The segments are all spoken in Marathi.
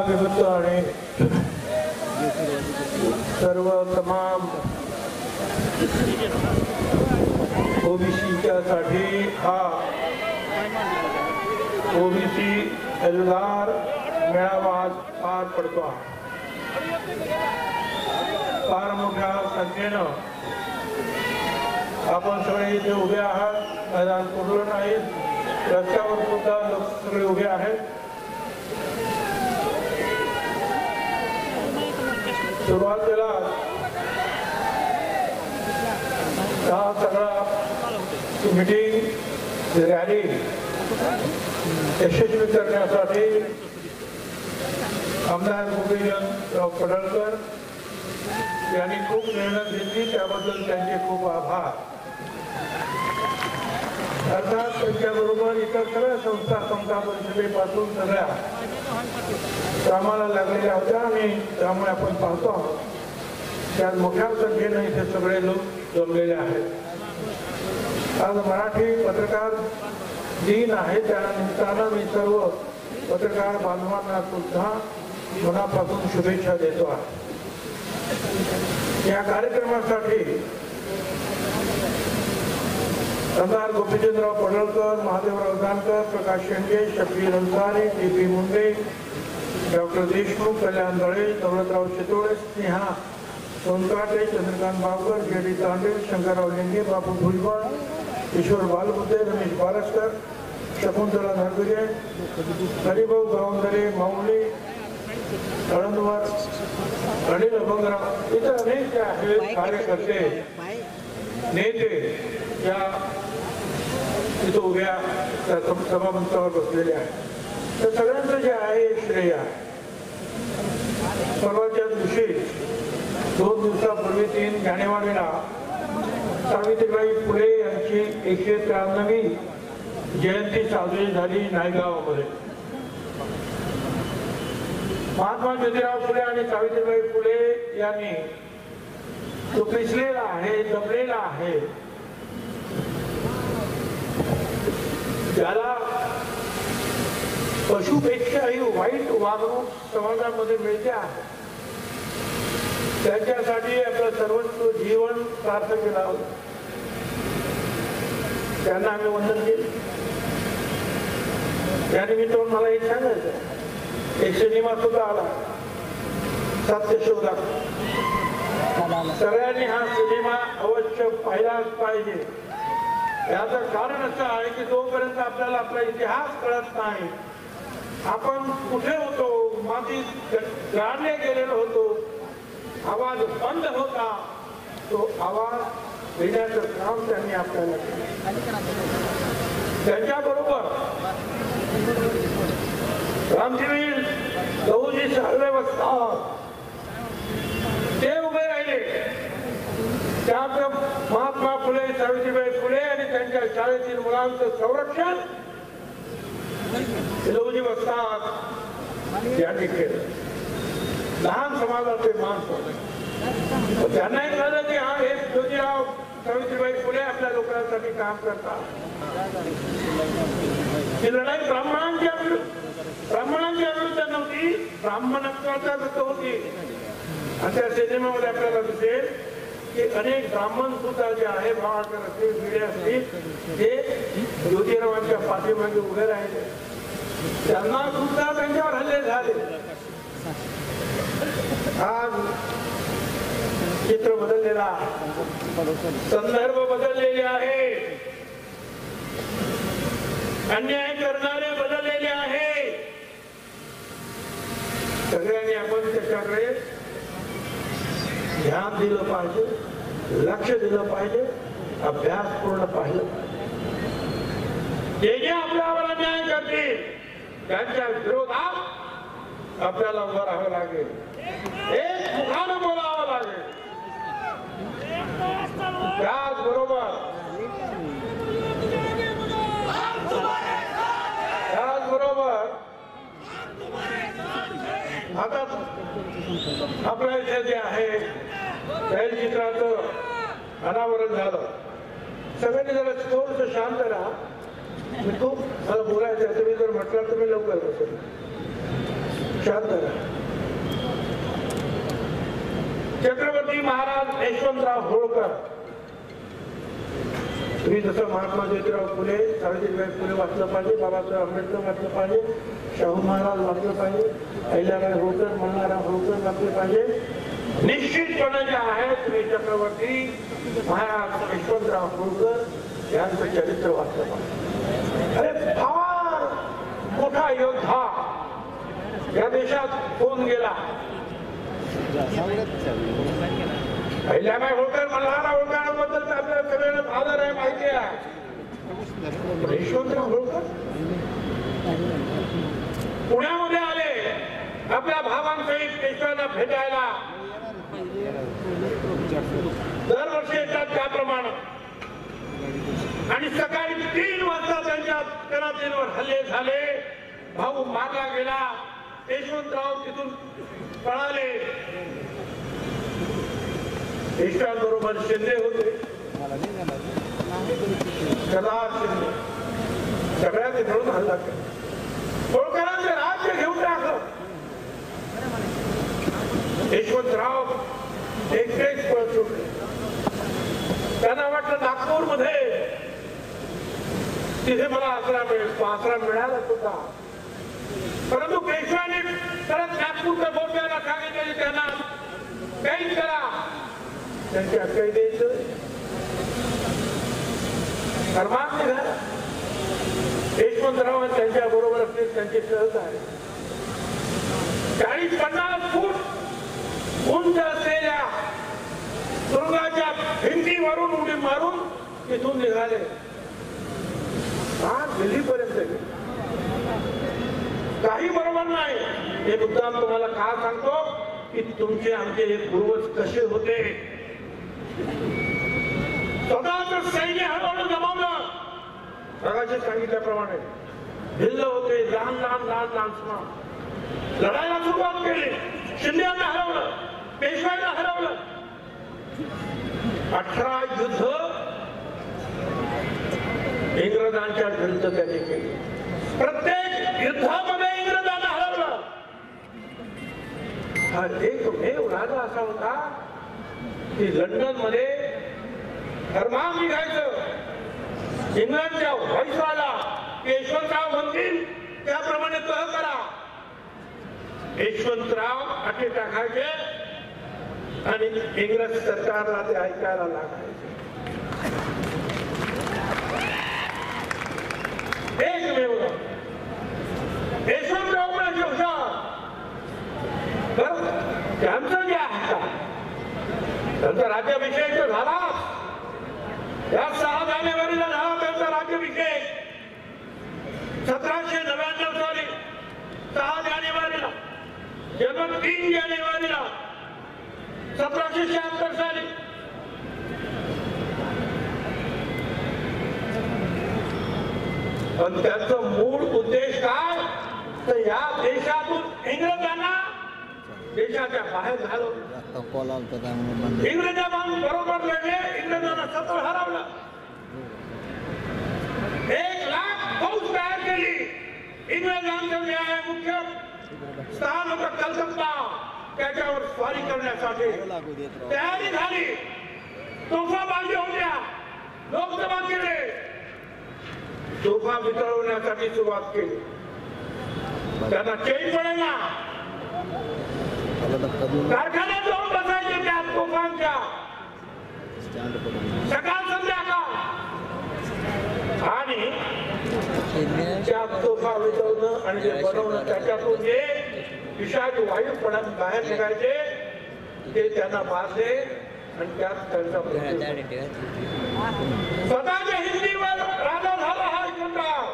विभक्त आणि सर्व तमाम ओबीसीच्या साठी हा ओबीसी एल्गार मेळावा पार पडतो आहे। फार मोठ्या संख्येनं आपण सगळे इथे उभे आहात। मैदान पुरलं नाही, रस्त्यावर सुद्धा लोक सगळे उभे आहेत। सुरुवातीला हा सगळा मीटिंग रॅली यशस्वी करण्यासाठी आमदार गोपीचंदराव पडळकर यांनी खूप मेहनत घेतली, त्याबद्दल त्यांचे खूप आभार। अर्थात त्यांच्याबरोबर इतर सगळ्या संस्था समता परिषदेपासून सगळ्या कामाला लागलेल्या होत्या आणि त्यामुळे आपण पाहतो आहोत त्यात मोठ्या संख्येने इथे सगळे लोक जमलेले आहेत। आज मराठी पत्रकार दिन आहे, त्यानिमित्तानं मी सर्व पत्रकार बांधवांना सुद्धा मनापासून शुभेच्छा देतो आहे। या कार्यक्रमासाठी आमदार गोपीचंदराव पडळकर, महादेवराव जानकर, प्रकाश शेंडगे, शब्बीर अन्सारी, टी.पी. मुंडे, डॉक्टर देशमुख, कल्याण दळे, दौलतराव चितोळे, स्नेहा सोनकाटे, चंद्रकांत बावकर, जे.डी. तांडे, शंकरराव लिंगे, बापू भुजबळ, ईश्वर बालबुद्धे, रमेश बारसकर, शकुंतला नरगुजे, हरिभाऊ गावंदरे, माऊली कळंदवर, अनिल अभंगराव, इतर अनेक जे आहेत कार्यकर्ते नेते या इथं उभ्या सभामंचावर बसलेले आहेत। तर सगळ्यांचं जे आहे श्रेय आहे। परवाच्या दिवशी 2 दिवसापूर्वी 3 जानेवारीला सावित्रीबाई फुले यांची 193वी जयंती साजरी झाली नायगावमध्ये। महात्मा ज्योतिराव फुले आणि सावित्रीबाई फुले यांनी जो पिसलेला आहे, दबलेला आहे, ज्याला पशुपेक्षाही वाईट वागणूक समाजामध्ये मिळते आहे, त्यांच्यासाठी आपलं सर्वस्व जीवन सार्थ केलं, त्यांना आम्ही वंदन केले। त्यानिमित्तानं मला एक सांगायचं, एक सिनेमा सुद्धा आला, सत्यशोधक। सगळ्यांनी हा सिनेमा अवश्य पाहिलाच पाहिजे। याचं कारण असं आहे की जोपर्यंत आपल्याला आपला इतिहास कळत नाही, आपण कुठे होतो, मातीत गाडले गेलेलो होतो, आवाज बंद होता, तो आवाज देण्याचं काम त्यांनी आपल्याला केलं। त्यांच्याबरोबर रामजीवीर लहूजी साळवे वस्ताद ते उभे राहिले। त्यात महात्मा फुले, सावित्रीबाई फुले आणि त्यांच्या शाळेतील मुलांचं संरक्षण लहूजी वस्ताद यांनी केलं। लहान समाजाचे माणसं त्यांनाही कळलं की हा हे ज्योतिराव सावित्रीबाई फुले आपल्या लोकांसाठी काम करतात। ही लढाई ब्राह्मणांच्या विरुद्ध नव्हती, ब्राह्मणत्वाच्या विरुद्ध होती। आणि त्या सिनेमामध्ये आपल्याला दिसेल की अनेक ब्राह्मण सुद्धा जे आहे, भावाकर असतील, भिडे असतील, ते ज्योतिरावांच्या पाठीमागे उभे राहिले, त्यांना सुद्धा त्यांच्यावर हल्ले झाले। आज चित्र बदललेला, संदर्भ बदललेले आहे, अन्याय करणारे बदललेले आहे। सगळ्यांनी आपण त्याच्याकडे ध्यान दिलं पाहिजे, लक्ष दिलं पाहिजे, अभ्यास पूर्ण पाहिलं पाहिजे। जे आपल्यावर अन्याय करतील त्यांच्या विरोधात आपल्याला उभं राहावं लागेल, एक मुखानं बोलावं लागेल। त्याचबरोबर आता आपल्या इथे जे आहे तैलचित्राचं अनावरण झालं, सगळ्यांनी जरा थोडंसं शांत राहा. मी खूप मला बोलायचं आहे, तुम्ही जर म्हटलं तर मी लवकर बसेल. शांत राहा. छत्रपती महाराज यशवंतराव होळकर, तुम्ही जसं महात्मा ज्योतिराव फुले, सावित्रीबाई फुले वाचलं पाहिजे, बाबासाहेब आंबेडकर वाचलं पाहिजे, शाहू महाराज वाचलं पाहिजे, अहिल्याबाई होळकर, मल्हारराव होळकर वाचले पाहिजे. निश्चितपणे जे आहेत तुम्ही छत्रपती महाराज यशवंतराव होळकर यांचं चरित्र वाचलं पाहिजे. अरे फार मोठा योद्धा या देशात होऊन गेला. अहिल्याबाई होळकर, मल्हारराव होळकरांबद्दल आपल्याला सगळ्यांना आदर आहे, माहिती आहे. यशवंतराव होळकर पुण्यामध्ये आले आपल्या भावांसहित पेशव्यांना भेटायला. दरवर्षी येतात त्याप्रमाणे. आणि सकाळी 3 वाजता त्यांच्या कणातींवर हल्ले झाले. भाऊ मारला गेला. यशवंतराव तिथून पळाले. पेशव्यांबरोबर शिंदे होते, सरदार शिंदे, सगळ्यांनी मिळून हल्ला केला. होळकरांचे राज्य घेऊन टाकलं. यशवंतराव एकटेच पळ सुटले. त्यांना वाटलं नागपूरमध्ये तिथे मला आसरा मिळाला होता. परंतु पेशव्यांनी परत नागपूरच्या बोलण्याला सांगितले, त्यांना कैद करा. त्यांची अटकाई द्यायचं कर्मात निघाला. यशवंतराव त्यांच्या बरोबर असले त्यांचे सहकारी 40-50 फूट उंच असलेल्या तुरुंगाच्या भिंतीवरून उडी मारून तिथून निघाले. दिल्लीपर्यंत गेले. काही बरोबर नाही. हे मुद्दाम तुम्हाला का सांगतो की तुमचे आमचे हे पूर्वज कसे होते. स्वतःच सैन्य हळूहळू जमावलं. प्रकाशे सांगितल्याप्रमाणे भिल्ल होते, लहान लहान लढायला सुरुवात केली. शिंद्यांना हरवलं, पेशव्यांना हरवलं. 18 युद्ध इंग्रजांच्या विरुद्ध त्यांनी केली. प्रत्येक युद्धामध्ये इंग्रजांना हरवलं. हा एकमेव राजा असा होता की लंडन मध्ये फरमान निघायचं इंग्लंडच्या व्हाईसरॉयला, यशवंतराव म्हणतील त्याप्रमाणे तह करा. यशवंतराव अटे टाकायचे आणि इंग्रज सरकारला ते ऐकायला लागायचे. एकमेव यशवंतराव त्यांचं जे आहे त्यांचा राज्याभिषेक झाला. या 6 जानेवारीला झाला त्यांचा राज्याभिषेक. 1799 साली 6 जानेवारीला, जन्म 3 जानेवारीला 1776 साली. पण त्यांचा मूळ उद्देश काय, तर या देशातून इंग्रजांना देशाच्या बाहेर घालवलं. इंग्रजांना बरोबर लढले, इंग्रजांना सतत हरवलं. 1 लाख फौज तयार केली. इंग्रजांचं जे आहे मुख्य स्थान होतं कलकत्ता, त्याच्यावर स्वारी करण्यासाठी तयारी झाली. तोफा बांधल्या होत्या. लोकसभा केले, तोफा वितळवण्यासाठी सुरुवात केली. त्यांना चैन पडेना. कारखान्यात जाऊन बसायचे त्या तोफांच्या, सकाळ संध्याकाळ. आणि त्या तोफा वितळणं आणि बनवणं, त्याच्यातून जे विषारी वायू पडत बाहेर निघायचे ते त्यांना बाधले आणि त्यात त्यांचा स्वतःच्या हिंदीवर राजा झाला हा यशवंतराव.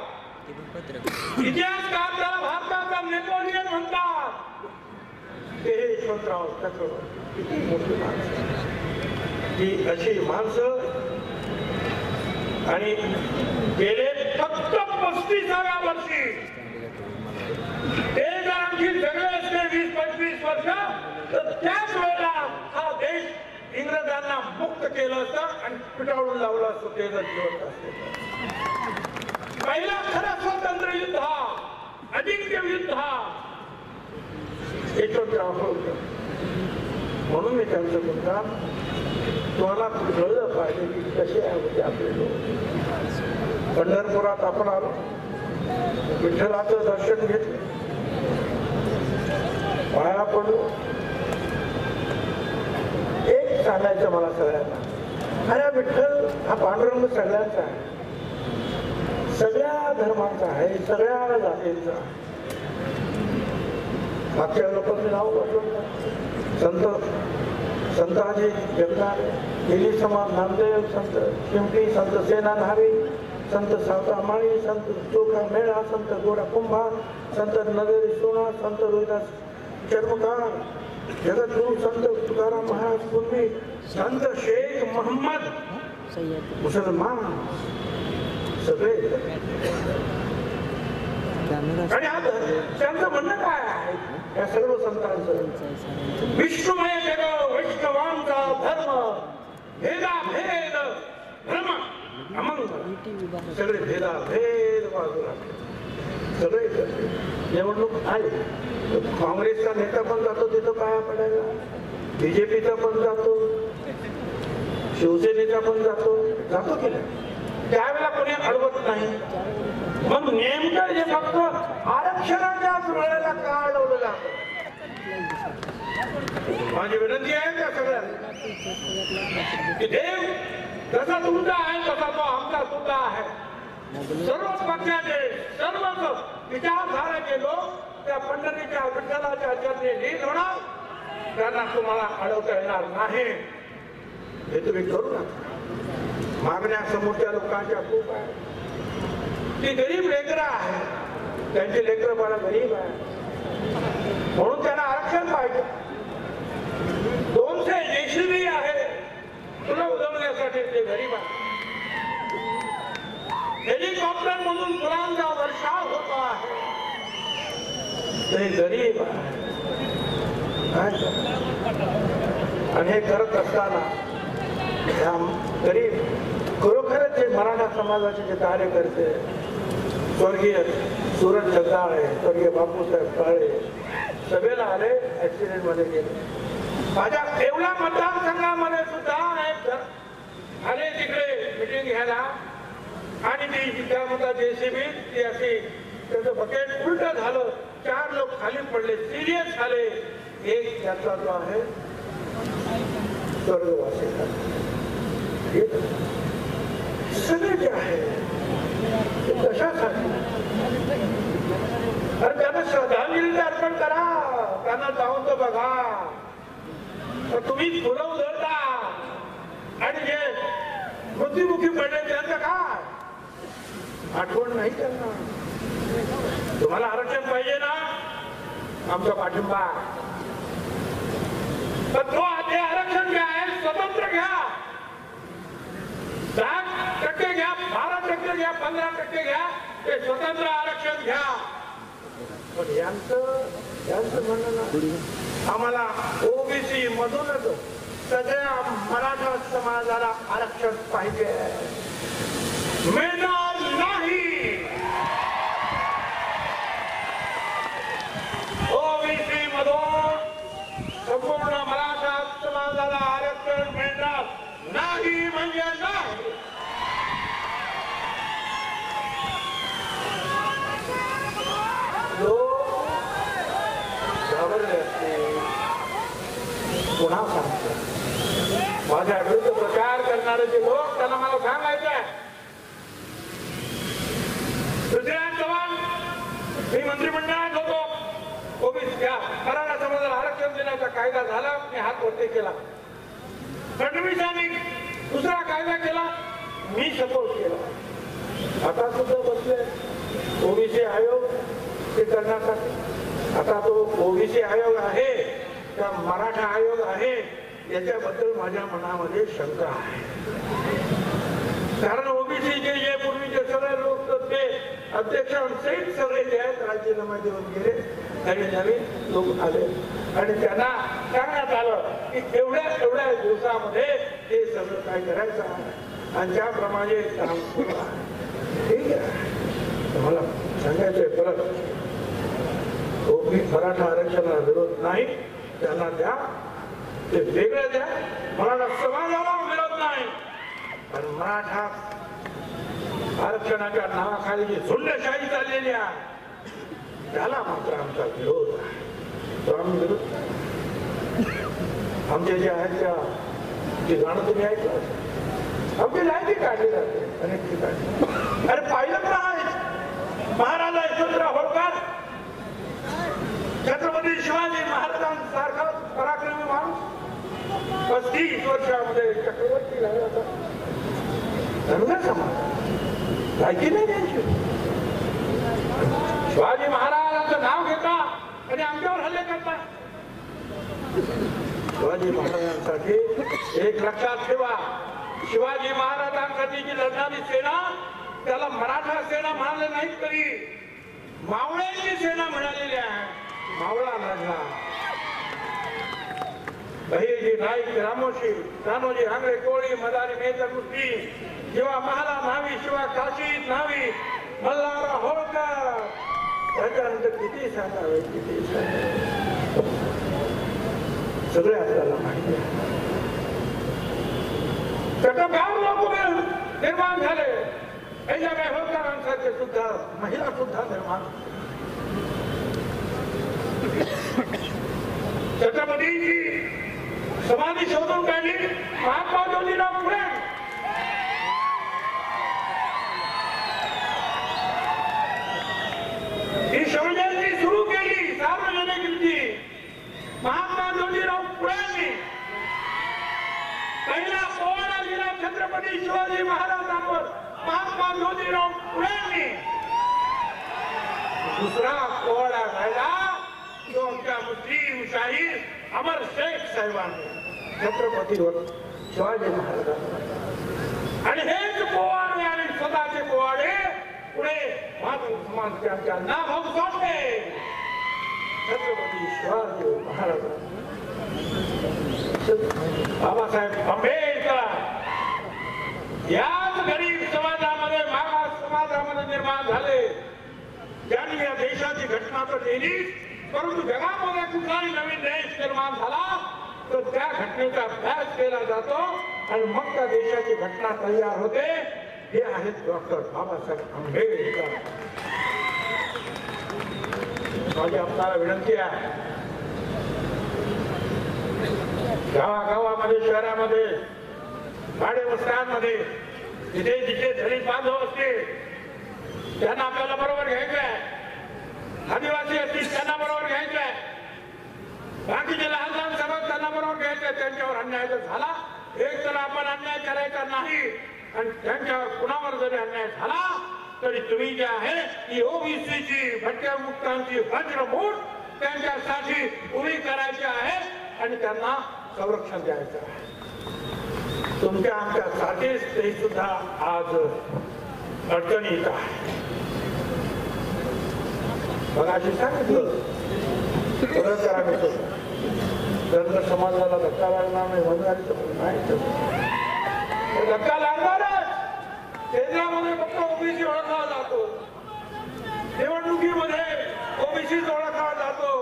इतिहासकार त्याला भारताचा नेपोलियन म्हणतात. ते यशवंतराव चक्रवर्ती किती मोठी माणसं, ही अशी माणसं. आणि गेले फक्त 35व्या वर्षी ते जर आणखी जगले असते 20-25 वर्ष, तर त्याच वेळेला हा देश इंग्रजांना मुक्त केलं असतं आणि पिटाळून लावलं असतं ते जर जिवंत असते. पहिला खरा स्वातंत्र्य युद्ध हा, अजिंक्य युद्ध हा यशवंतराव होळकर. म्हणून मी त्यांचं म्हणतात तुम्हाला कळलं पाहिजे की कसे होते आपले लोक. पंढरपुरात आपण आलो, विठ्ठलाचं दर्शन घेतलं, पाया पडलो. एक सांगायचं मला सगळ्यांना, अरे विठ्ठल हा पांडुरंग सगळ्यांचा आहे, सगळ्या धर्माचा आहे, सगळ्या जातींचा. मागच्या लोकांचे नाव बदलून संताजी जगनारे, दिली समाज नामदेव, संत शिंपी, संत सेना न्हावी, संत सावता माळी, संत चोखा मेळा, संत गोरा कुंभार, संत नगरी सोना, संत रोहिदास चर्मकार, जगद्गुरु संत तुकाराम महाराज कुंभी, संत शेख मोहम्मद मुसलमान, सगळे. आणि आता त्यांचं म्हणणं काय आहे या सर्व संतांचं? विष्णुमय जग वैष्णवांचा धर्म, भेदाभेद धर्म अमंग, सगळे भेदाभेद बाजूला सगळे. निवडणूक आली, काँग्रेसचा नेता पण जातो तिथं पाया पडायला, बीजेपीचा पण जातो, शिवसेनेचा पण जातो की नाही? त्यावेळेला कोणी अडवत नाही. मग नेमकं जे फक्त आरक्षणाच्याच वेळेला का अडवलं जातं? माझी विनंती आहे त्या सगळ्यांना की देव जसा तुमचा आहे तसा तो आमचा सुद्धा आहे. सर्वच पक्षाचे सर्वच विचारधाराचे लोक त्या पंढरीच्या विठ्ठलाच्या चरणी लीन होणार, त्यांना तुम्हाला अडवता येणार नाही. हे तुम्ही करू नका. मागण्या समोरच्या लोकांच्या खूप आहे. ती गरीब लेकरं आहे, त्यांची लेकरं मला गरीब आहे म्हणून त्यांना आरक्षण पाहिजे. 200 JCB आहे तुला उधळण्यासाठी, ते गरीब आहे. हेलिकॉप्टर मधून फुलांचा वर्षाव होतो आहे, ते गरीब आहे. आणि हे करत असताना गरीब खरोखरच जे मराठा समाजाचे जे कार्यकर्ते, स्वर्गीय सूरज जगदाळे, स्वर्गीय बापूसाहेब काळे सभेला आले, ऍक्सिडेंट मध्ये गेले. माझ्या येवला मतदारसंघामध्ये सुद्धा आले तिकडे मिटिंग घ्यायला, आणि ती त्या म्हणतात JCB ती अशी त्याचं बकेट उलट झालं, 4 लोक खाली पडले, सिरियस झाले. एक त्याचा जो आहे स्वर्गवासी सगळे जे आहे ते कशासाठी? अरे त्यांना श्रद्धांजली अर्पण करा, त्यांना जाऊन तर बघा. तुम्ही फुलं उधळता आणि जे मृत्युमुखी पडले त्यांचं काय आठवण नाही त्यांना? तुम्हाला आरक्षण पाहिजे ना, आमचा पाठिंबा. पण तो ते आरक्षण घ्या, स्वतंत्र घ्या, 10% घ्या, 12% घ्या, 15% घ्या, ते स्वतंत्र आरक्षण घ्या. पण यांचं म्हणणं आम्हाला OBC मधूनच सगळ्या मराठा समाजाला आरक्षण पाहिजे, मिळणार नाही. OBC मधून संपूर्ण मराठा समाजाला आरक्षण मिळणार नाही म्हणजे नाही. पुन्हा सांगतो, माझ्या विरुद्ध प्रचार करणारे जे लोक, त्यांना मला सांगायचं आहे, पृथ्वीराज चव्हाण मी मंत्रिमंडळात होतो, OBC घ्या, मराठा समाजाला आरक्षण देण्याचा कायदा झाला, मी हात वरती केला. फडणवीसांनी दुसरा कायदा केला, मी सपोर्ट केला. आता सुद्धा बसले OBC आयोग ते करण्यासाठी. आता तो OBC आयोग आहे का मराठा आयोग आहे याच्याबद्दल माझ्या मनामध्ये शंका आहे. कारण OBCचे जे पूर्वीचे सगळे लोक ते अध्यक्षांसहित सगळे जे आहेत राजीनामा देऊन गेले आणि नवीन लोक आले आणि त्यांना सांगण्यात आलं की तेवढ्या दिवसामध्ये हे सगळं काय करायचं आहे आणि त्याप्रमाणे काम सुरू आहे. ठीक आहे, मला सांगायचंय परत, मराठा आरक्षणाला विरोध नाही, त्यांना द्या, ते वेगळं द्या. मराठा समाजाला विरोध नाही, पण मराठा आरक्षणाच्या नावाखाली जी झुंडशाही चाललेली आहे त्याला मात्र आमचा विरोध आहे. तो आम्ही विरोध आमच्या ज्या आहेत त्या जी गाणं तुम्ही ऐकलं, आमची लायकी काढली जाते अनेक ठिकाणी. अरे पाहिलं नाही महाराजा यशवंतराव होळकर, छत्रपती शिवाजी महाराजांसारखा पराक्रमी माणूस 35 वर्षामध्ये चक्रवर्ती झाला होता. धनगर समाज लायकी नाही त्यांची. शिवाजी महाराजांचं नाव घेता आणि आमच्यावर हल्ले करता. शिवाजी महाराजांसाठी एक लक्षात ठेवा, शिवाजी महाराजांसाठी जी लढणारी सेना त्याला मराठा सेना म्हणाले नाही तरी मावळ्यांची सेना मिळालेली आहे. मावळा लढला. बहिर्जी नाईक रामोशी रामोजी आंग्रे कोळी मदारी मेहतर मुठी जेव्हा महाला न्हावी शिवा काशी न्हावी मल्हार होळकर. त्याच्यानंतर किती सांगावे किती सांगावे सगळे आपल्याला माहिती आहे. चटगाव लोक निर्माण झाले. होळकरांसारखे सुद्धा महिला सुद्धा निर्माण. छत्रपतींची समाधी शोधून काढली महात्मा ज्योतिराव फुले. ही शिवजयंती सुरू केली सार्वजनिक महात्मा ज्योतिराव फुलेंनी. पहिला पोवाडा दिला छत्रपती शिवाजी महाराजांवर महात्मा ज्योतिराव फुलेंनी. दुसरा पोवाडा राहिला तो आमच्या मुस्लिम शाहीर अमर शेख साहेबांनी छत्रपतीवर शिवाजी महाराजांवर. आणि हेच पोवाडे आणि स्वतःचे पोवाडे पुढे माधव समाजाच्या नाभाऊ सोडले. छत्रपती शिवाजी महाराज बाबासाहेब आंबेडकर याच गरीब समाजामध्ये मागास समाजामध्ये निर्माण झाले. त्यांनी या देशाची घटना तर लिहिली, परंतु जगामध्ये कुठलाही नवीन देश निर्माण झाला तर त्या घटनेचा अभ्यास केला जातो आणि मग त्या देशाची घटना तयार होते. हे आहेत डॉक्टर बाबासाहेब आंबेडकर. माझी आपल्याला विनंती आहे, गावागावामध्ये शहरामध्ये भाडे वस्त्यांमध्ये जिथे जिथे दलित बांधव असतील त्यांना आपल्याला बरोबर घ्यायचंय. आदिवासी असतील त्यांना बरोबर घ्यायचंय. बाकीचे लहान लहान सर्व त्यांना बरोबर घ्यायचंय. त्यांच्यावर अन्याय जर झाला, एक तर आपण अन्याय करायचा नाही आणि त्यांच्यावर कुणावर जरी अन्याय झाला तरी तुम्ही जे आहे ती ओबीसीची भटक्यामुक्तांची वज्रमूठ त्यांच्यासाठी उभी करायची आहे आणि त्यांना संरक्षण द्यायचं आहे. तुमच्या आमच्यासाठीच ते सुद्धा आज अडचणीत आहे. मला अशी सांगितलं परत करा मी धनगर समाजाला धक्का लागणार नाही म्हणून नाही धक्का लागणारच. केंद्रामध्ये फक्त ओबीसी ओळखला जातो, निवडणुकीमध्ये ओबीसी ओळखला जातो.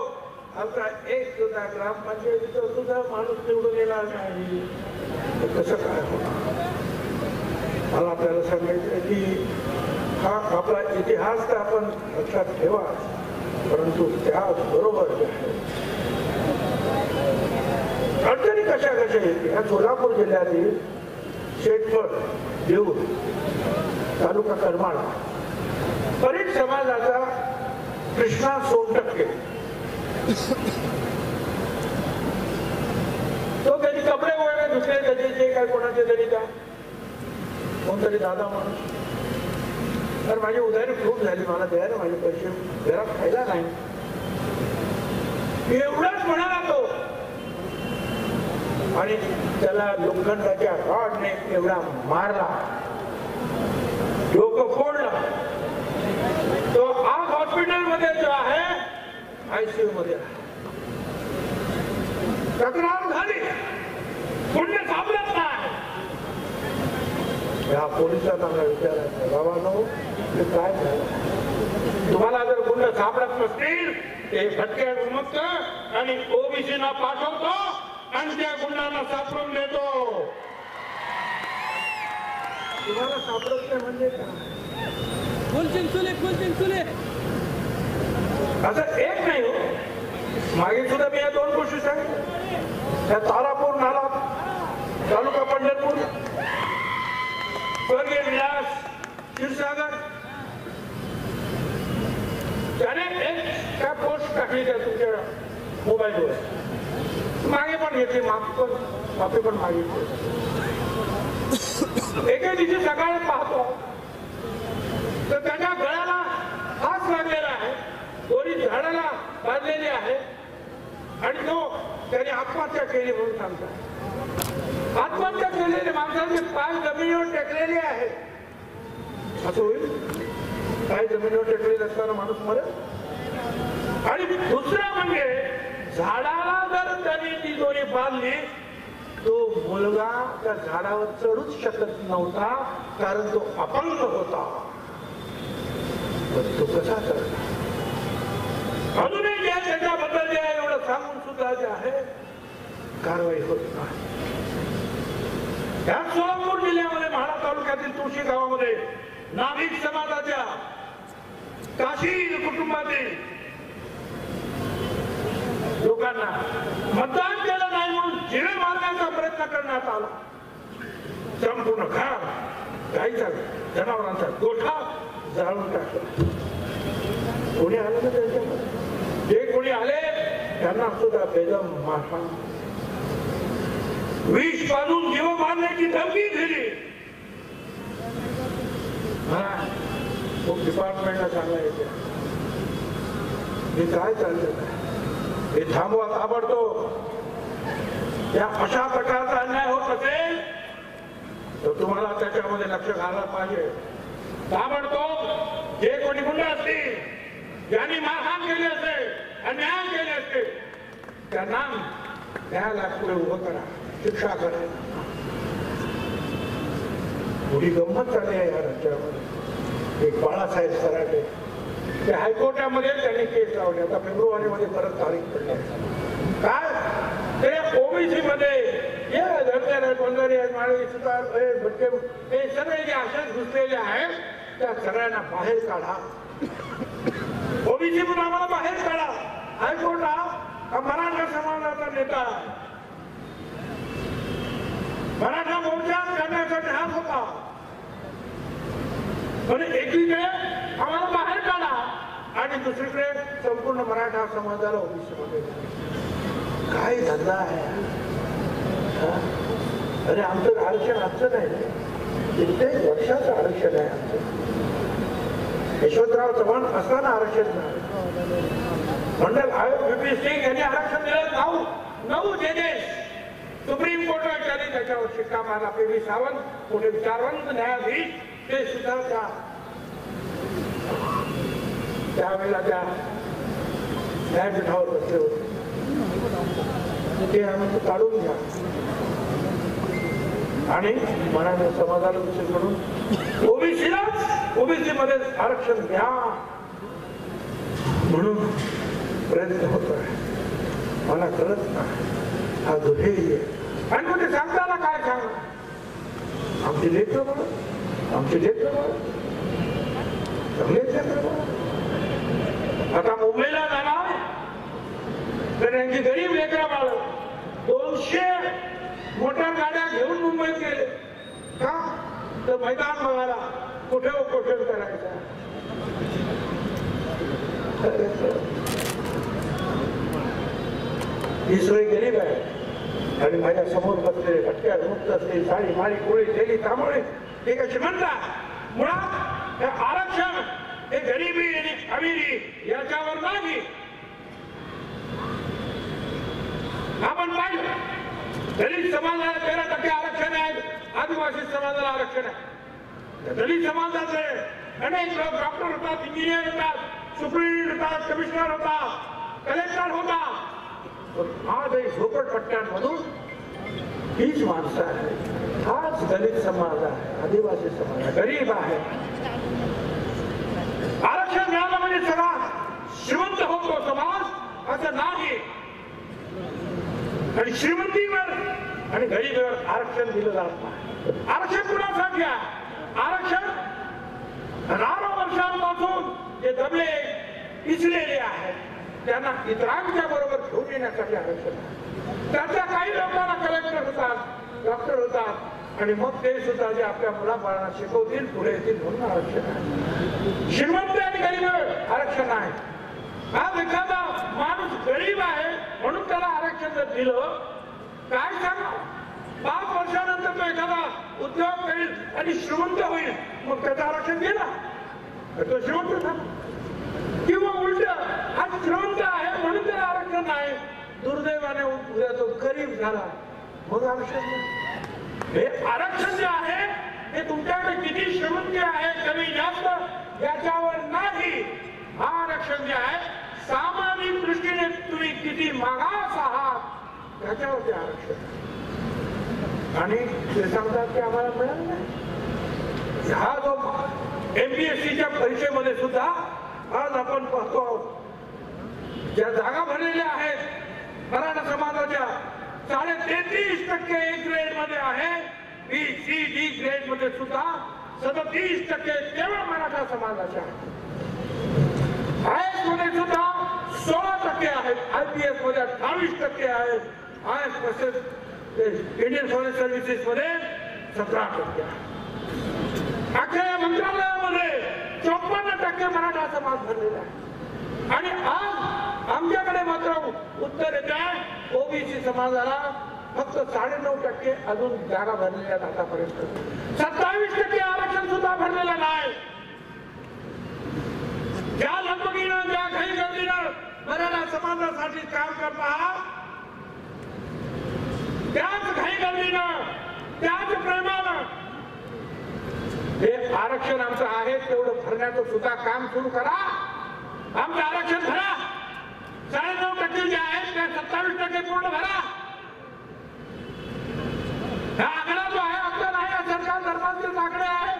आमचा एक सुद्धा ग्रामपंचायतीचा सुद्धा माणूस निवडून येणार नाही. कसं काय होणार? मला आपल्याला सांगायचं की हा आपला इतिहास तर आपण लक्षात ठेवा, परंतु त्याबरोबर अडचणी कशा कशा येते. ह्या सोलापूर जिल्ह्यातील शेतफळ देऊळ तालुका करमाळा परीट समाजाचा कृष्णा सोनटक्के तो त्याची कपडे वगैरे दुसरे त्याचे जे काय कोणाचे तरी का कोणतरी दादा माणूस. तर माझी उधारी खूप झाली, मला द्यायला माझे पैसे घरात खायला नाही. एवढाच म्हणाला तो आणि त्याला लोखंडाच्या रॉडने एवढा मारला, डोकं फोडलं. तो आज हॉस्पिटल मध्ये जो आहे आयसीयू मध्ये तक्रार झाली, गुन्हे सापडत नाही. या पोलिसांना विचारायचं, बाबा नो ते काय झालं? तुम्हाला जर गुन्हे सापडत नसतील ते फटक्या उमगत आणि ओबीसीना पाठवतो आणि त्या गुन्ह्यांना सापडून देतो. तुम्हाला सापडत नाही म्हणजे असं एक नाही हो. मागे सुद्धा मी या 2 गोष्टी सांगितल्या. त्या तारापूर नाला तालुका पंढरपूर, स्वर्गीय विलास क्षीरसागर त्याने एक त्या पोस्ट टाकली त्या तुमच्या मोबाईलवर. मागे पण घेतली, माफी पण मागितली. एके दिवशी सकाळी पाहतो तर त्याच्या गळ्याला फास लागलेला आहे, दोरी झाडाला बांधलेली आहे आणि तो त्याने आत्महत्या केली म्हणून सांगतात. आत्महत्या केलेले माणसाचे पाय जमिनीवर टेकलेले आहेत. असं होईल? पाय जमिनीवर टेकलेले असताना माणूस मरेल? आणि दुसरं म्हणजे झाडाला जर त्यांनी ती दोरी बांधली, तो मुलगा त्या झाडावर चढूच शकत नव्हता कारण तो अपंग होता. तो कसा करता? अजूनही त्याच्याबद्दल जे आहे एवढं सांगून सुद्धा जे आहे कारवाई होत नाही. या सोलापूर जिल्ह्यामध्ये म्हाडा तालुक्यातील तुळशी गावामध्ये नाभिक समाजाच्या काशी कुटुंबातील लोकांना मतदान केलं नाही म्हणून जिवे मारण्याचा प्रयत्न करण्यात आला. संपूर्ण घाण गाईचा जनावरांचा गोठा जाळून टाकला. कोणी आलं ना त्यांच्यामध्ये? जे कोणी आले त्यांना सुद्धा बेदम मारहाण, विष बांधून जीव मारण्याची धमकी दिली. खूप डिपार्टमेंटला सांगायचे हे काय चाललं, हे थांबवा ताबडतोब. या अशा प्रकारचा अन्याय होत असेल तर तुम्हाला त्याच्यामध्ये लक्ष घालायला पाहिजे. ताबडतोब जे कोणी गुन्हे असतील, ज्यांनी मारहाण केली असेल, अन्याय केले असते, त्यांना न्यायालयापुढे उभं करा, शिक्षा करा. थोडी गंमत झाली आहे या राज्यामध्ये. एक बाळासाहेब सराटे ते हायकोर्टामध्ये त्यांनी केस लावली. आता फेब्रुवारीमध्ये परत तारीख पडली. काय ते ओबीसी मध्ये वंजारी माळी सुतार भटके हे सगळे जे अशाच घुसलेले आहेत त्या सगळ्यांना बाहेर काढा. ओबीसी म्हणून आम्हाला बाहेर काढा. हायकोर्ट हा मराठा समाजाचा नेता, मराठा मोर्चा करण्यासाठी हात होता. म्हणजे एकीकडे आम्हाला बाहेर काढा आणि दुसरीकडे संपूर्ण मराठा समाजाला ओबीसी मध्ये. काय धंदा आहे? अरे आमचं आरक्षण आजचं नाही, कित्येक वर्षाचं आरक्षण आहे आमचं. यशवंतराव चव्हाण असताना आरक्षण नाही. मंडल आयोग VP सिंग यांनी आरक्षण दिलं. 9 जजेस सुप्रीम कोर्टात त्यांनी त्याच्यावर शिक्का मारला. PV सावंत पुढे विचारवंत न्यायाधीश ते सुद्धा त्यावेळेला त्या न्यायपीठावर बसले होते. ते आम्ही काढून घ्या आणि मराठा समाजाला दुसरीकडून ओबीसी मध्ये आरक्षण घ्या म्हणून प्रयत्न होत आहे. मला कळत नाही हा दुहेरी आहे. आणि मग ते सांगताना काय सांगणार? आमची लेकरं बघा, आमची लेकरं बघा, चांगले लेकरं बघा. आता मुंबईला जाणार तर त्यांची गरीब लेकरं बाळ 200 मोटर गाड्या घेऊन मुंबईत गेले. का तर मैदान बघायला, कुठे उपोषण करायचं. इसरोई गरीब आहे आणि माझ्या समोर बसलेले भटक्या मुक्त असते साडी माळी कोळी तेली तांबोळी हे कशी म्हणतात. मुळात हे आरक्षण हे गरिबी आणि अमिरी याच्यावर नाही. आपण पाहिलं दलित समाजाला 13% आरक्षण आहे, आदिवासी समाजाला आरक्षण आहे. दलित समाजाचे अनेक लोक डॉक्टर होतात, इंजिनियर होतात, सुप्रिंटेंडेंट होतात, कमिशनर होतात, कलेक्टर होतात. पण आजही झोपडपट्ट्यांमधून हीच माणसं आहेत, हाच दलित समाज आहे, आदिवासी समाज आहे, गरीब आहे. आरक्षण मिळालं म्हणजे सगळा श्रीमंत होतो समाज असं नाही. आणि श्रीमंतीवर आणि गरीबीवर आरक्षण दिलं जात नाही. आरक्षण कुणासाठी आहे? आरक्षण 12 वर्षांपासून जे दबले पिचलेले आहेत त्यांना इतरांच्या बरोबर घेऊन येण्यासाठी आरक्षण आहे. त्याच्या काही लोकांना कलेक्टर होतात, डॉक्टर होतात आणि मग ते सुद्धा जे आपल्या मुलाबाळांना शिकवतील, पुढे येतील म्हणून आरक्षण आहे. श्रीमंत आणि गरीब आरक्षण आहे. आज एखादा माणूस गरीब आहे म्हणून त्याला आरक्षण जर दिलं, काय सांगा, 5 वर्षानंतर तो एखादा उद्योग करेल आणि श्रीमंत होईल, मग त्याचं आरक्षण गेला तर तो श्रीमंत झाला. किंवा उलट हा श्रीमंत आहे म्हणून त्याला आरक्षण नाही, दुर्दैवाने उद्या तो गरीब झाला मग आरक्षण नाही. हे आरक्षण जे आहे हे तुमच्याकडे किती श्रीमंती आहे कमी जास्त याच्यावर नाही. हा आरक्षण जे आहे सामाजिक दृष्टीने तुम्ही किती मागास आहात त्याच्यावर ते आरक्षण. आणि ते सांगतात की आम्हाला मिळालं नाही. हा जो MPSCच्या परीक्षेमध्ये सुद्धा आज आपण पाहतो ज्या जागा भरलेल्या आहेत मराठा समाजाच्या 33.5% A ग्रेड मध्ये आहे, B, C, D ग्रेड मध्ये सुद्धा 37% केवळ मराठा समाजाच्या आहेत. IAS मध्ये सुद्धा 16% आहेत, IPS मध्ये 28% आहेत, IAS तसेच इंडियन फॉरेन सर्व्हिसेस मध्ये 17% आहे. अख्ख्या मंत्रालयामध्ये 54% मराठा समाज भरलेला आहे. आणि आज आमच्याकडे मात्र उत्तर येत आहे ओबीसी समाजाला फक्त 9.5% अजून जागा भरलेल्या आहेत आतापर्यंत. 27% आरक्षण सुद्धा भरलेलं नाही. ज्या लगबगीनं ज्या घाईगर्दीनं मराठा समाजासाठी काम करत आहात त्याच घाईगर्दीनं त्याच प्रेमानं हे आरक्षण आमचं आहे तेवढं भरण्याचं सुद्धा काम सुरू करा. आमचं आरक्षण भरा. 9.5% जे आहे त्या 27% पूर्ण भरा. हा आकडा जो आहे आमचा नाही, सरकार धर्मातील आकडे आहे.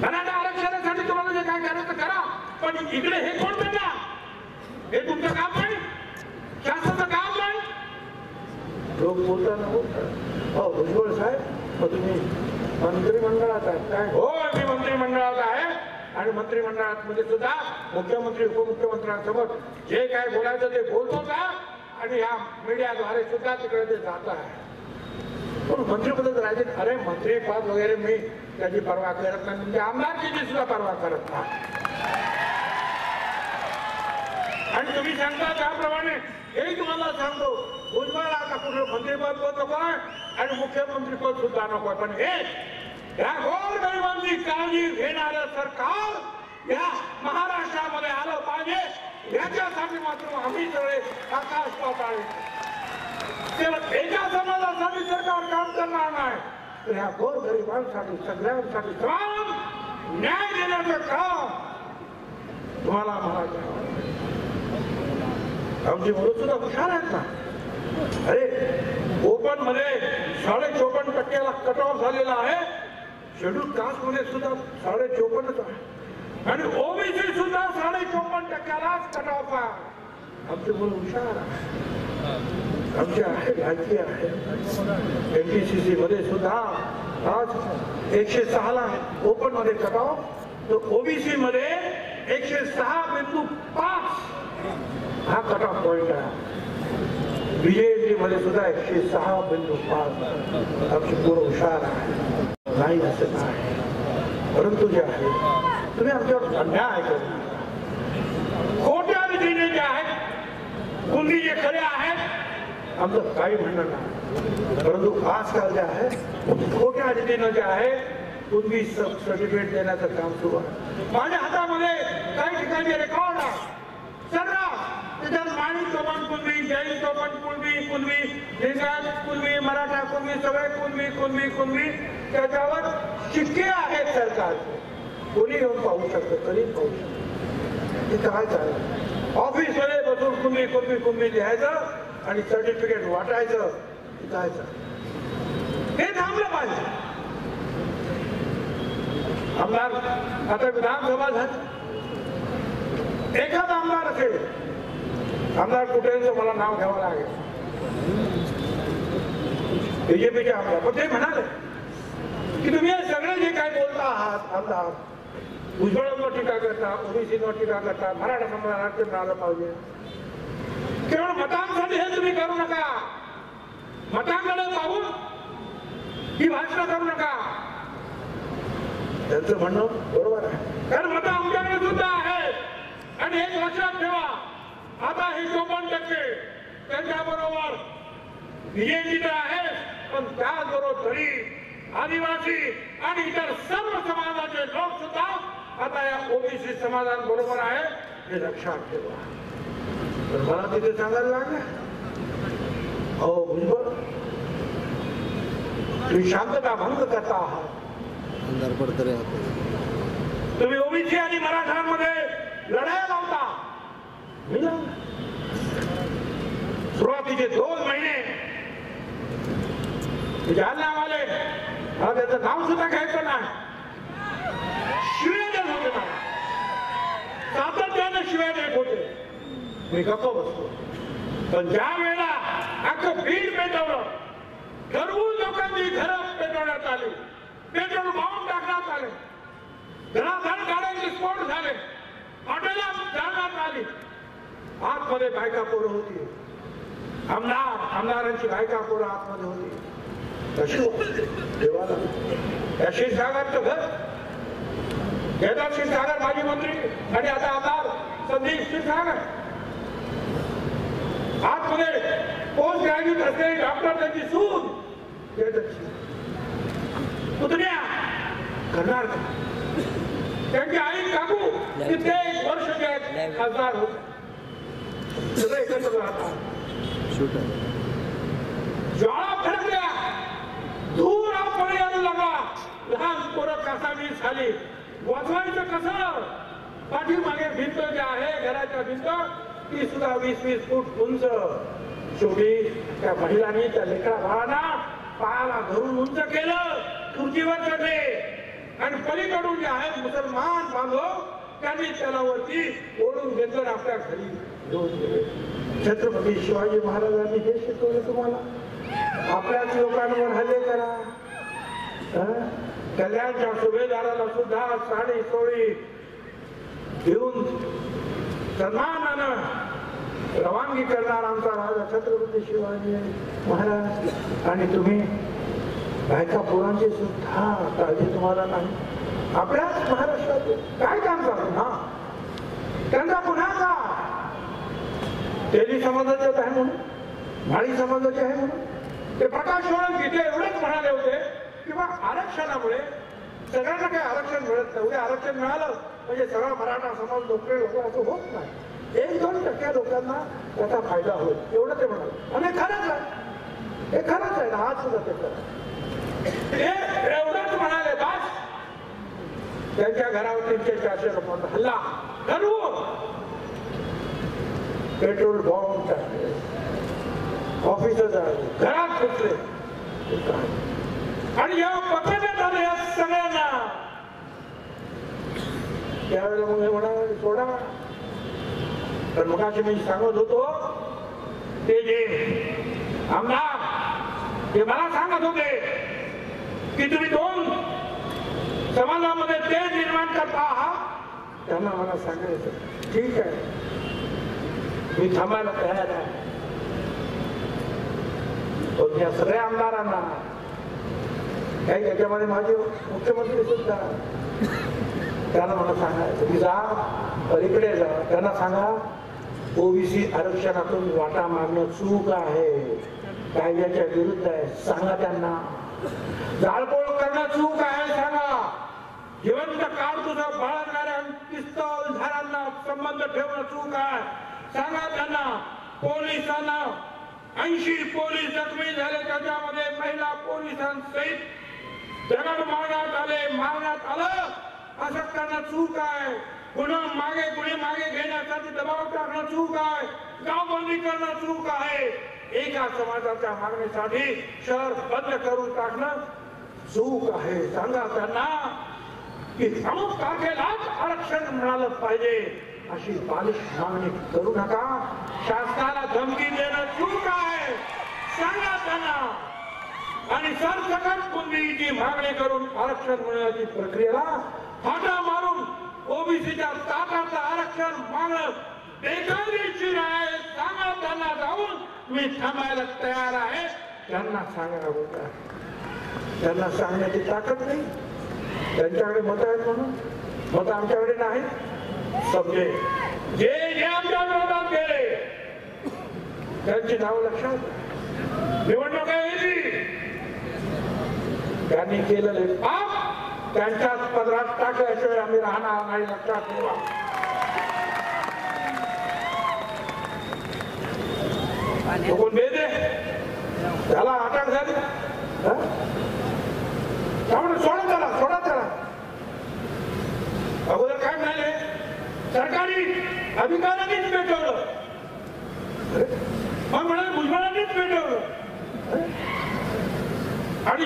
मराठा आरक्षणासाठी तुम्हाला जे काय करायचं करा, पण इकडे हे कोण करणार? हे तुमचं काम नाही, शासनाचं काम नाही. लोक बोलताना बोलतात भुजबळ साहेब तुम्ही मंत्रिमंडळात आहे काय? हो, मी मंत्रिमंडळात आहे आणि मंत्रिमंडळात मध्ये सुद्धा मुख्यमंत्री उपमुख्यमंत्र्यांसोबत जे काय बोलायचं ते बोलतो का आणि या मीडियाद्वारे सुद्धा तिकडे ते जात आहे. पण मंत्रिपद राहिले, अरे मंत्रीपद वगैरे मी त्याची पर्वा करत नाही, म्हणजे आमदारकीची सुद्धा पर्वा करत नाही. आणि तुम्ही सांगता त्याप्रमाणे हे तुम्हाला सांगतो भुजबळ आता कुठलं मंत्रिपद नको आणि मुख्यमंत्रीपद सुद्धा नको, पण हे या गोरगरिबांची काळजी घेणारं सरकार या महाराष्ट्रामध्ये आलं पाहिजे याच्यासाठी मात्र आम्ही सगळे आकाश पाताळ. एका समाजासाठी सरकार काम करणार नाही तर ह्या गोरगरिबांसाठी सगळ्यांसाठी समान न्याय देण्याचं काम तुम्हाला महाराज. आमची मुलं सुद्धा हुशार आहेत ना. अरे ओपन मध्ये 54.5% कट ऑफ झालेला आहे, शेड्यूल कास्ट मध्ये सुद्धा 54.5% आहे आणि ओबीसी सुद्धा 54.5%लाच कट ऑफ आहे. आमची मुलं हुशार आहे, आमची आहे लायकी आहे. MPSC मध्ये सुद्धा आज 106ला आहे ओपन मध्ये कट ऑफ, तर ओबीसी मध्ये 106.5 हा कट ऑफ पॉइंट आहे. BJD मध्ये सुद्धा 106.5. आमची पूर्ण हुशार आहे, नाही असं नाही. परंतु जे आहे तुम्ही आमच्यावर अन्याय करता. खोट्या रीतीने जे आहेत कुंडी जे खरे आहेत आमचं काही म्हणणं नाही, परंतु आजकाल जे आहे खोट्या रीतीनं जे आहे कुंडी सर्टिफिकेट देण्याचं काम सुरू आहे. माझ्या हातामध्ये काही ठिकाणी रेकॉर्ड आहे सर्रास, त्याच्यात माळी चोपण कुणबी, जैन चोपण कुणबी, लिंगायत कुणबी, मराठा कुणबी, सगळे कुणबी त्याच्यावर शिक्के आहेत सरकारचे. कोणी येऊन पाहू शकतं, कधी पाहू शकतं. हे काय चाललं? ऑफिस मध्ये बसून कुंभी लिहायचं आणि सर्टिफिकेट वाटायचं जायचं. हे थांबलं पाहिजे. आमदार आता विधानसभा झाली, एखादा आमदार असेल, आमदार कुठे मला नाव घ्यावं लागेल, बीजेपीचे आमदार, पण ते म्हणाले की तुम्ही हे सगळे जे काय बोलता आहात, आमदार भुजबळांवर टीका करता, ओबीसीवर टीका करता, मराठा समाजाला आरक्षण मिळालं पाहिजे, केवळ मतांसाठी हे तुम्ही करू नका. मतांकडे पाहून ही भाषण करू नका. त्यांचं म्हणणं बरोबर आहे, कारण मतं आमच्याकडे सुद्धा आहे. आणि एक लक्षात ठेवा, आता हे 54% त्यांच्या बरोबर बीजेपी तर आहे, पण त्याचबरोबर दलित, आदिवासी आणि इतर सर्व समाजाचे लोक सुद्धा आता या ओबीसी समाजाबरोबर आहे, हे लक्षात ठेवा. तर मला तिथे सांगायला लागलं, अहो भुजबळ, तुम्ही शांतता भंग करता आहात. तुम्ही ओबीसी आणि मराठ्यांमध्ये लढाया लावता. सुरुवातीचे 2 महिने जालन्यावाले मला त्याचं नाव सुद्धा घ्यायचं नाही, शिव्या देत होते मला, सातत्याने शिव्या देत होते. मी गप्प बसतो. पण ज्या वेळेला अख्खं बीड पेटवलं, घरगुती लोकांची घरं पेटवण्यात आली, पेट्रोल बॉम्ब टाकण्यात आले, घराघर गाड्यांचे स्फोट झाले, हॉटेला जाळण्यात आली, आतमध्ये बायका पोरं होती, आमदारांची बायका पोरं आतमध्ये होती. देवाला या क्षीरसागरचं घर, केदार क्षीरसागर माजी मंत्री आणि आता आमदार संदीप क्षीरसागर, आतमध्ये पोस्ट ग्रॅज्युएट असलेले डॉक्टर, त्यांची सून पुतण्या करणार, त्यांची आई काकू कित्येक वर्ष खासदार होते, सगळं एकत्र राहतात. ज्वाळा फडकल्या, दूर यायला लागला, लहान पोरं कासावीस झाली, वाचवायचं कसं? पाठीमागे भिंत जी आहे, घराच्या भिंत, ती सुद्धा 20-20 फूट उंच. शेवटी त्या महिलांनी त्या लेकरा बाळांना पायाला धरून उंच केलं, खुर्चीवर चढले आणि पलीकडून जे आहेत मुसलमान बांधव, त्यांनी त्याला वरती ओढून घेतलं, आपल्या घरी घेऊन गेले. छत्रपती शिवाजी महाराजांनी हे शिकवलं तुम्हाला, आपल्याच लोकांवर हल्ले करा. कल्याणच्या सुभेदाराला सुद्धा साडी सोळी घेऊन सन्मानानं रवानगी करणार आमचा राजा छत्रपती शिवाजी महाराज. आणि तुम्ही बायका पोरांची सुद्धा काळजी तुम्हाला नाही. आपल्याच महाराष्ट्रात काय काम करतो ना, त्यांचा पुन्हा का तेली समाजाचे आहे म्हणून, माळी समाजाचे आहे म्हणून, ते प्रकाश सोळंकी ते एवढेच म्हणाले होते किंवा आरक्षणामुळे सगळ्यांना काही आरक्षण मिळत नाही, उद्या आरक्षण मिळालं म्हणजे सगळा मराठा समाज नोकरी होतो, असं होत नाही. 1-2% लोकांना त्याचा फायदा होईल, एवढं ते म्हणाले. आणि खरंच आहे, हे खरंच आहे ना, आज सुद्धा ते खरं एवढंच म्हणाले. बस त्यांच्या घरावर 300-400 लोकांचा हल्ला करू, पेट्रोल बॉम्ब टाकले, ऑफिस झाले, घरात घुसले. आणि जेव्हा पकडण्यात आलं या सगळ्यांना, त्यावेळेला मग हे म्हणाले सोडा. पण मग मी सांगत होतो, ते जे आमदार ते मला सांगत होते की तुम्ही 2 समाजामध्ये ते निर्माण करता आहात, त्यांना मला सांगायचं ठीक आहे, मी थांबायला तयार आहे. पण या सगळ्या आमदारांना, काही त्याच्यामध्ये माझे मुख्यमंत्री सुद्धा, त्यांना मला सांगायचं की जा पलीकडे जा, त्यांना सांगा ओबीसी आरक्षणातून वाटा मागणं चूक आहे, कायद्याच्या विरुद्ध आहे, सांगा त्यांना. जाळपोळ करणं चूक आहे सांगा. जिवंत कारतूस बाळगणाऱ्या पिस्तूलधाऱ्यांना संबंध ठेवणं चूक आहे सांगा त्यांना. पोलिसांना 80 पोलीस जखमी झाले, त्याच्यामध्ये महिला पोलिसांसहित दगड मारण्यात आले, मारण्यात आलं. असं करणं चूक आहे, कुणी मागे घेण्यासाठी दबाव टाकणं चूक आहे, गावबंदी करणं चूक आहे, एका समाजाच्या मागणीसाठी शहर बंद करून टाकणं चूक आहे. सांगा त्यांना की अमुक तारखेलाच आरक्षण मिळालं पाहिजे अशी बालिश मागणी करू नका. शासनाला धमकी देणं चूक आहे, सांगा त्यांना. आणि सरसकट कुणबीची मागणी करून आरक्षण मिळण्याची प्रक्रियेला फाटा मारून ओबीसीच्या ताटाचं आरक्षण मागणं बेकायदेशीर आहे, सांगा त्यांना. जाऊन मी थांबायला तयार आहे, त्यांना सांगायला होता. त्यांना सांगण्याची ताकद नाही, त्यांच्याकडे मत आहेत म्हणून. मत आमच्याकडे नाहीत. समजे जे आमच्या विरोधात गेले त्यांची नाव लक्षात, निवडणुका येईल, त्यांनी केलेले पाप त्यांच्याच पदरात टाकल्याशिवाय आम्ही राहणार नाही, लक्षात ठेवा. कोण बेदे त्याला अटक झाली, त्यामुळे सोडा त्याला. अगोदर काय म्हणाले, सरकारी अधिकाऱ्यांनीच पेटवलं, मग म्हणाले भुजबळांनीच पेटवलं. आणि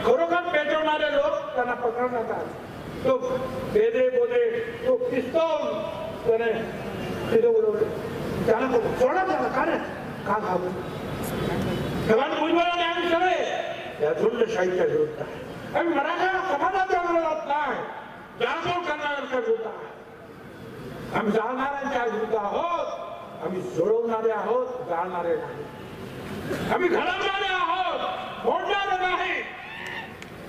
खरोखर पेटवणारे लोक त्यांना पकडण्यात आले. तो बेदे बोदे तो पिस्तूल त्याने तिथे उडवले. त्याला सोडा त्याला, का घाबरून. भुजबळाने आम्ही सगळे या झुंडशाहीच्या विरुद्ध आहे. आम्ही मराठा समाजाच्या विरोधात नाही, जाणून करणाऱ्यांच्या विरुद्ध आहे. आम्ही जाणणाऱ्यांच्या विरुद्ध आहोत. आम्ही जोडवणारे आहोत, जाणणारे नाही. आम्ही घडवणारे आहोत, मोडणारे नाही.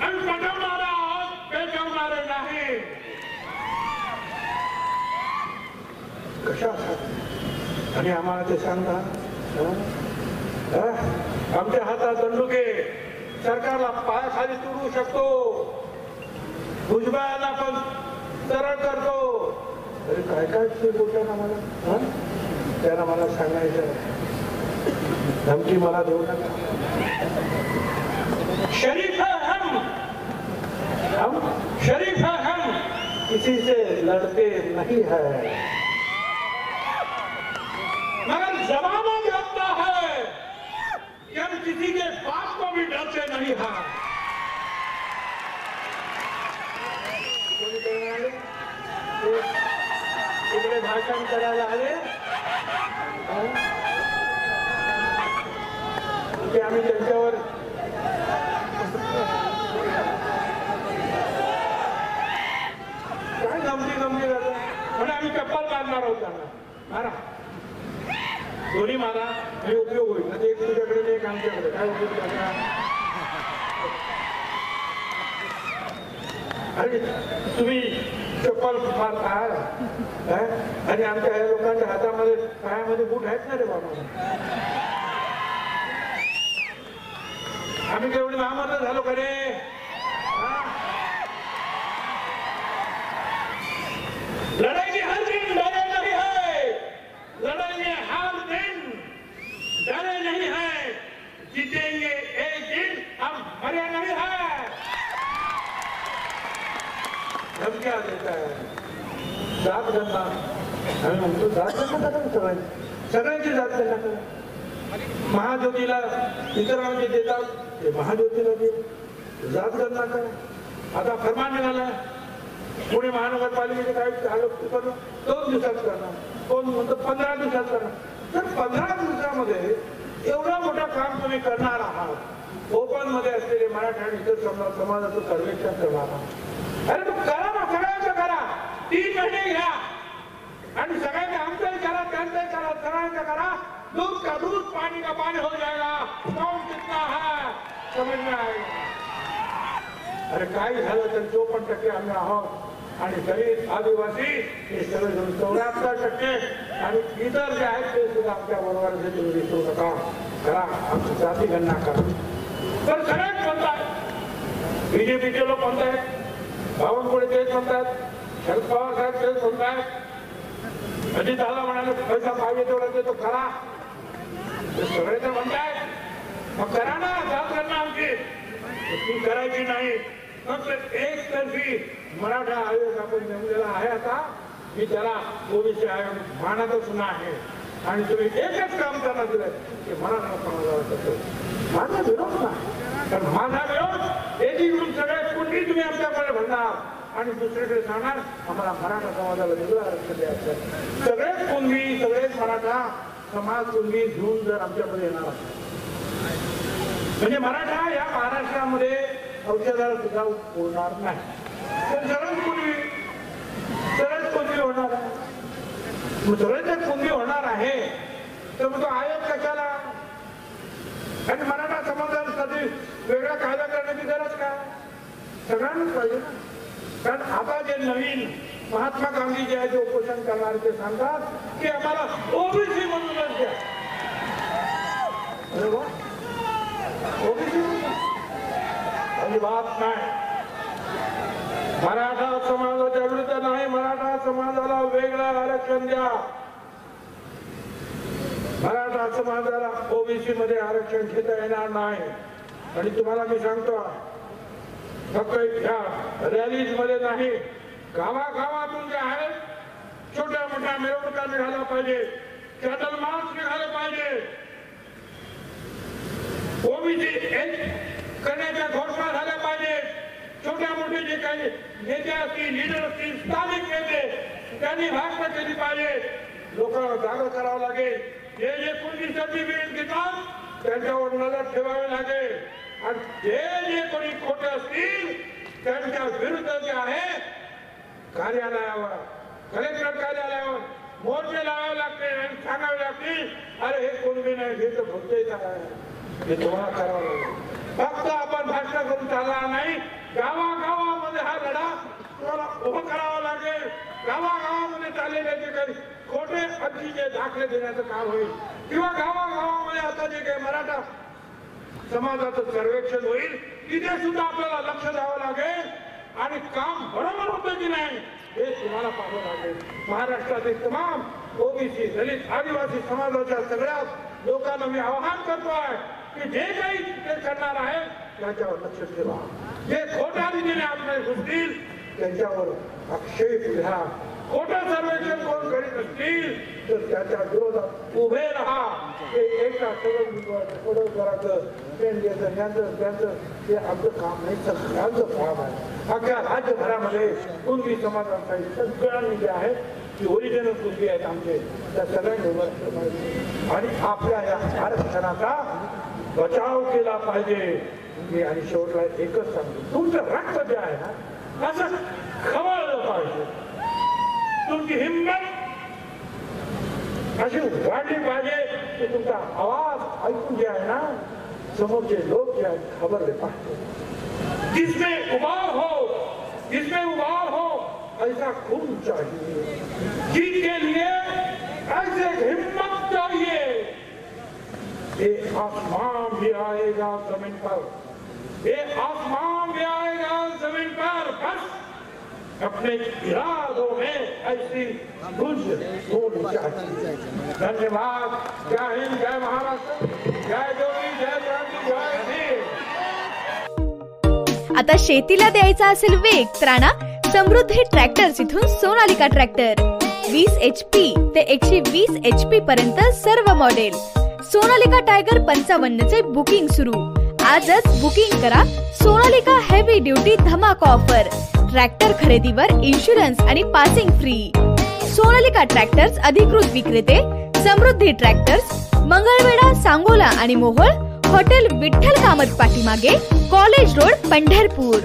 आम्ही पटवणारे आहोत, पेटवणारे नाही. कशासाठी? आणि आम्हाला ते सांगा, आमच्या हातात दंडुके, सरकारला पायाखाली तुडवू शकतो, भुजबळांना पण सरळ करतो. अरे काय काय ते बोलतात आम्हाला, त्यांना मला सांगायचं, धमकी मला देऊ नका. शरीफ है हम शरीफ है हम, किसी से लड़ते नहीं है, मगर जमाना जानता है कि हम किसी के बाप को भी डरते नहीं है. इकडे भाषण करायला आले की आम्ही त्यांच्यावर काय गमती जातो म्हणजे आम्ही चप्पल मारणार आहोत. त्यांना मारा, दोन्ही मारा, हे उपयोग होईल. एक तुझ्याकडे एक आमच्याकडे, काय उपयोग त्याचा? अरे तुम्ही चप्पल मारताय आणि आमच्या या लोकांच्या हातामध्ये पायामध्ये बूट आहेत ना रे बाबा. आम्ही केवढी नामर्द झालो का रे? लढाई में हर दिन डरे नहीं है, लड़ाई में हर दिन डरे नहीं है, जीतेंगे एक दिन, हम मरे नहीं है. धमक्या देता है, जात गणना. आम्ही म्हणतो जात गणना करा, सगळ्यांची जात गणना करा. महाज्योतीला इतरांचे देतात, ते महाज्योतीला दे, जात गणना करा. आता फरमान निघाला, पुणे महानगरपालिकेचे काय आलोक करणं 2 दिवसात करणार, कोण म्हणतो 15 दिवसात करणार. तर 15 दिवसामध्ये एवढं मोठं काम तुम्ही करणार आहात, ओपन मध्ये असलेले मराठा आणि इतर समाजाचं सर्वेक्षण करणार आहात. अरे तू करा ना, सगळ्यांचं करा, 3 महिने घ्या आणि सगळ्यांचं आमचंही करा, त्यांचंही करा, सगळ्यांचं करा. दूध का दूध, पानी का पानी हो जाएगा. कौन कितना है समझ में आएगा. अरे काही झालं तर 54% आम्ही आहोत आणि दलित आदिवासी हे सगळे 74% आणि इतर जे आहेत ते सुद्धा आमच्या बरोबर तुम्ही विसरू नका. करा, आमची जाती गणना करा. तर सगळ्यात म्हणतात, बीजेपीचे लोक म्हणतात, बावनकुळे तेच म्हणतात, शरद पवार साहेब तेच म्हणतात, अजित दादा म्हणाले पैसा पाहिजे तेवढा देतो, करा. सगळे तर म्हणतायत, मग करा ना, जात गणना आमची. ती करायची नाही, फक्त एकतर्फी मराठा आयोग आपण नेमलेला आहे आता, मी त्याला ओबीसी आयोग मानतच नाही. आणि तुम्ही एकच काम त्यांना दिलंय की मराठा समाजाला करतो. माझा विरोध नाही, पण माझा विरोध एकीकडून सगळे कुठली तुम्ही आमच्याकडे भरणार आणि दुसरीकडे सांगणार आम्हाला मराठा समाजाला वेगळं आरक्षण द्यायचं. सगळेच कुणबी सगळेच मराठा समाज कुणबी घेऊन जर आमच्याकडे येणार असेल म्हणजे मराठा या महाराष्ट्रामध्ये औषधाला सुद्धा होणार नाही. तर सरळ कुणबी होणार आहे. सगळे जर कुणबी होणार आहे तर मग तो आयोग कशाला? आणि मराठा समाजासाठी वेगळा कायदा करण्याची गरज काय? सगळ्यांनाच पाहिजे ना. कारण आता जे नवीन महात्मा गांधी जे आहे ते उपोषण करणारे ते सांगतात की आम्हाला ओबीसी म्हणूनच द्या. अरे वा, ओबीसी अजिबात नाही. मराठा समाजाच्या विरुद्ध नाही, मराठा समाजाला वेगळं आरक्षण द्या. मराठा समाजाला ओबीसी मध्ये आरक्षण घेता येणार नाही. आणि तुम्हाला मी सांगतो फक्त ह्या रॅलीज मध्ये नाही, गावागावातून जे आहेत छोट्या मोठ्या मिरवणुका निघाल्या पाहिजे, कॅटल मार्च निघाले पाहिजे, ओबीसी करण्याच्या घोषणा झाल्या पाहिजे. छोट्या मोठे जे काही नेते असतील, लीडर असतील, स्थानिक नेते त्यांनी भाषणं केली पाहिजे. लोकांना जागा करावं लागेल. जे जे कुणबी सर्टिफिकेट घेतात त्यांच्यावर नजर ठेवावी लागेल. आणि जे कोणी खोटे असतील त्यांच्या विरुद्ध जे आहे कार्यालयावर, कलेक्टर कार्यालयावर मोर्चे लावावे लागतील आणि सांगावे लागतील अरे हे कुणबी नाही हे तर भोगते हे तुम्हाला करावं लागेल. फक्त आपण भाषण करून चालणार नाही. गावागावामध्ये हा लढा तुम्हाला उभा करावा लागेल. गावागावामध्ये चाललेले जे काही खोटे अगदीचे दाखले देण्याचं काम होईल किंवा गावागावामध्ये आता जे काही मराठा समाजाचं सर्वेक्षण होईल तिथे सुद्धा आपल्याला लक्ष द्यावं लागेल आणि काम बरोबर होतं की नाही हे तुम्हाला पाहावं लागेल. महाराष्ट्रातील तमाम ओबीसी, दलित, आदिवासी समाजाच्या सगळ्या लोकांना मी आवाहन करतोय की जे काही ते करणार आहे त्याच्यावर लक्ष ठेवा. जे खोट्या रीतीने आपले घुसतील त्यांच्यावर आक्षेप घ्या. खोटं सर्वेक्षण कोण करीत असतील तर त्याच्या विरोधात उभे राहा. ते एका सगळं करायचं त्यांचं ते आमचं काम नाही, सगळ्यांचं काम आहे. अख्ख्या राज्यभरामध्ये कुणबी समाजासाठी सगळ्यांनी जे आहे ती ओरिजिनल कुणबी आहेत आमचे त्या सगळ्यांनी आणि आपल्या या आरक्षणाचा बचाव केला पाहिजे. मी आणि शेवटला एकच सांगतो, तुमचं रक्त जे आहे ना असं खवळलं पाहिजे. तुमची हिंमत अशी वाढली पाहिजे की तुमचा आवाज ऐकून जे आहे ना समोरचे लोक जे आहेत खबरले पाहिजे. जिसमें उबार हो ऐसा खून चाहिए. जीत के लिए ऐसे हिम्मत चाहिए. ये आसमान भी आएगा जमीन पर, ये आसमान भी आएगा जमीन पर. बस अपने इरादों में ऐसी गुंज होनी चाहिए. धन्यवाद. जय हिंद, जय महाराष्ट्र, जय जोगी, जय क्रांती, जय भीम. आता शेतीला द्यायचा असेल वेग तर आणा समृद्धी ट्रॅक्टर्स इथून सोनालिका ट्रॅक्टर. 20 HP ते 120 HP पर्यंत सर्व मॉडेल. सोनालिका टायगर 55 चे बुकिंग सुरू. आजच बुकिंग करा. सोनालिका हेवी ड्युटी धमाका ऑफर. ट्रॅक्टर खरेदीवर इन्शुरन्स आणि पासिंग फ्री. सोनालिका ट्रॅक्टर्स अधिकृत विक्रेते समृद्धी ट्रॅक्टर्स, मंगळवेढा, सांगोला आणि मोहोळ. हॉटेल विठ्ठल कामत पाठीमागे, कॉलेज रोड, पंढरपूर.